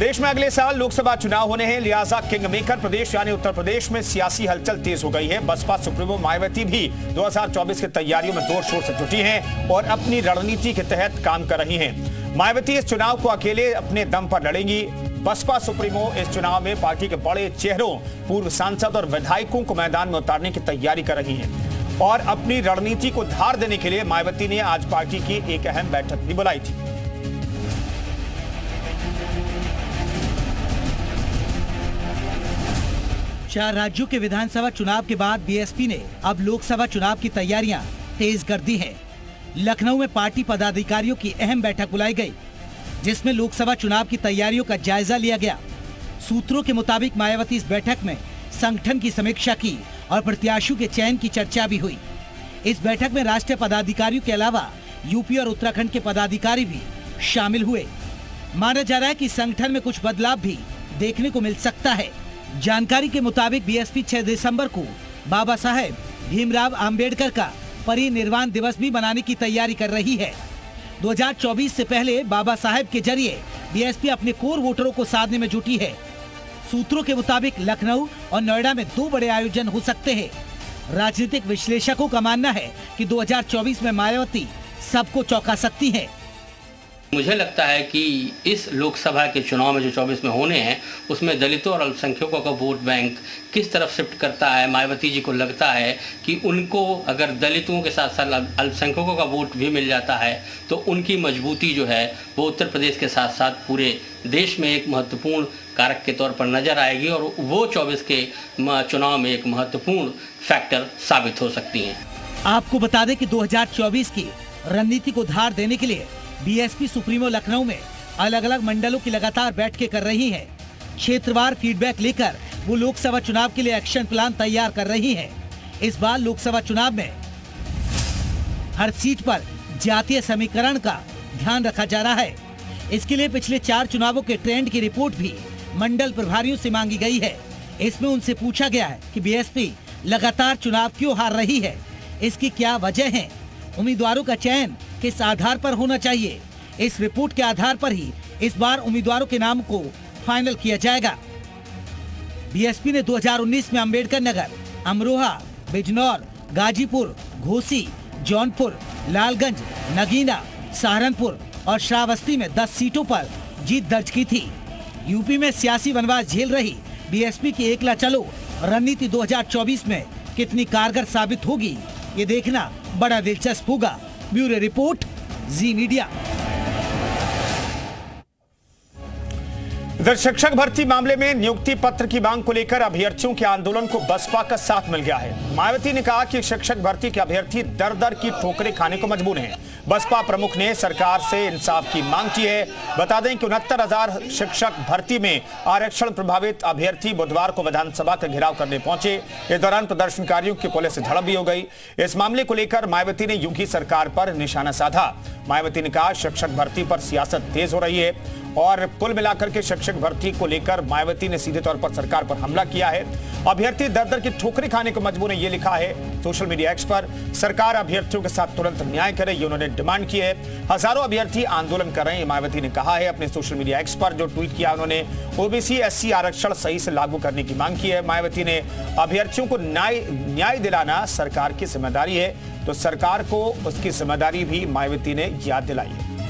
प्रदेश में अगले साल लोकसभा चुनाव होने हैं, लिहाजा किंग मेकर प्रदेश यानी उत्तर प्रदेश में सियासी हलचल तेज हो गई है। बसपा सुप्रीमो मायावती भी 2024 की तैयारियों में जोर शोर से जुटी हैं और अपनी रणनीति के तहत काम कर रही हैं। मायावती इस चुनाव को अकेले अपने दम पर लड़ेंगी। बसपा सुप्रीमो इस चुनाव में पार्टी के बड़े चेहरों, पूर्व सांसद और विधायकों को मैदान में उतारने की तैयारी कर रही हैं और अपनी रणनीति को धार देने के लिए मायावती ने आज पार्टी की एक अहम बैठक भी बुलाई थी। 4 राज्यों के विधानसभा चुनाव के बाद बीएसपी ने अब लोकसभा चुनाव की तैयारियां तेज कर दी हैं। लखनऊ में पार्टी पदाधिकारियों की अहम बैठक बुलाई गई, जिसमें लोकसभा चुनाव की तैयारियों का जायजा लिया गया। सूत्रों के मुताबिक मायावती इस बैठक में संगठन की समीक्षा की और प्रत्याशियों के चयन की चर्चा भी हुई। इस बैठक में राष्ट्रीय पदाधिकारियों के अलावा यूपी और उत्तराखंड के पदाधिकारी भी शामिल हुए। माना जा रहा है कि संगठन में कुछ बदलाव भी देखने को मिल सकता है। जानकारी के मुताबिक बीएसपी 6 दिसंबर को बाबा साहेब भीमराव अंबेडकर का परिनिर्वाण दिवस भी मनाने की तैयारी कर रही है। 2024 से पहले बाबा साहेब के जरिए बीएसपी अपने कोर वोटरों को साधने में जुटी है। सूत्रों के मुताबिक लखनऊ और नोएडा में 2 बड़े आयोजन हो सकते हैं। राजनीतिक विश्लेषकों का मानना है कि 2024 में मायावती सबको चौंका सकती है। मुझे लगता है कि इस लोकसभा के चुनाव में जो 24 में होने हैं, उसमें दलितों और अल्पसंख्यकों का वोट बैंक किस तरफ शिफ्ट करता है। मायावती जी को लगता है कि उनको अगर दलितों के साथ साथ अल्पसंख्यकों का वोट भी मिल जाता है तो उनकी मजबूती जो है वो उत्तर प्रदेश के साथ साथ पूरे देश में एक महत्वपूर्ण कारक के तौर पर नजर आएगी और वो 24 के चुनाव में एक महत्वपूर्ण फैक्टर साबित हो सकती हैं। आपको बता दें कि 2024 की रणनीति को धार देने के लिए बीएसपी सुप्रीमो लखनऊ में अलग अलग मंडलों की लगातार बैठकें कर रही है। क्षेत्रवार फीडबैक लेकर वो लोकसभा चुनाव के लिए एक्शन प्लान तैयार कर रही है। इस बार लोकसभा चुनाव में हर सीट पर जातीय समीकरण का ध्यान रखा जा रहा है। इसके लिए पिछले 4 चुनावों के ट्रेंड की रिपोर्ट भी मंडल प्रभारियों से मांगी गई है। इसमें उनसे पूछा गया है कि बीएसपी लगातार चुनाव क्यों हार रही है, इसकी क्या वजह है, उम्मीदवारों का चयन किस आधार पर होना चाहिए। इस रिपोर्ट के आधार पर ही इस बार उम्मीदवारों के नाम को फाइनल किया जाएगा। बीएसपी ने 2019 में अंबेडकर नगर, अमरोहा, बिजनौर, गाजीपुर, घोसी, जौनपुर, लालगंज, नगीना, सहारनपुर और श्रावस्ती में 10 सीटों पर जीत दर्ज की थी। यूपी में सियासी वनवास झेल रही बीएसपी की एकला चलो रणनीति 2024 में कितनी कारगर साबित होगी, ये देखना बड़ा दिलचस्प होगा। ब्यूरो रिपोर्ट, जी मीडिया। इधर शिक्षक भर्ती मामले में नियुक्ति पत्र की मांग को लेकर अभ्यर्थियों के आंदोलन को बसपा का साथ मिल गया है। मायावती ने कहा कि शिक्षक भर्ती के अभ्यर्थी दर दर की ठोकरें खाने को मजबूर हैं। बसपा प्रमुख ने सरकार से इंसाफ की मांग की है। बता दें कि 69,000 शिक्षक भर्ती में आरक्षण प्रभावित अभ्यर्थी बुधवार को विधानसभा का घेराव करने पहुंचे। इस दौरान प्रदर्शनकारियों की पुलिस से झड़प भी हो गई। इस मामले को लेकर मायावती ने योगी सरकार पर निशाना साधा। मायावती ने कहा शिक्षक भर्ती पर सियासत तेज हो रही है और कुल मिलाकर के शिक्षक भर्ती को लेकर मायावती ने सीधे तौर पर सरकार पर हमला किया है। अभ्यर्थी दर दर की ठोकरें खाने को मजबूर है, ये लिखा है सोशल मीडिया एक्स पर। सरकार अभ्यर्थियों के साथ तुरंत न्याय करे, ये उन्होंने डिमांड की है। हजारों अभ्यर्थी आंदोलन कर रहे हैं, मायावती ने कहा है अपने सोशल मीडिया एक्स पर। जो ट्वीट किया उन्होंने ओबीसी एससी आरक्षण सही से लागू करने की मांग की है। मायावती ने अभ्यर्थियों को न्याय दिलाना सरकार की जिम्मेदारी है, तो सरकार को उसकी जिम्मेदारी भी मायावती ने याद दिलाई है।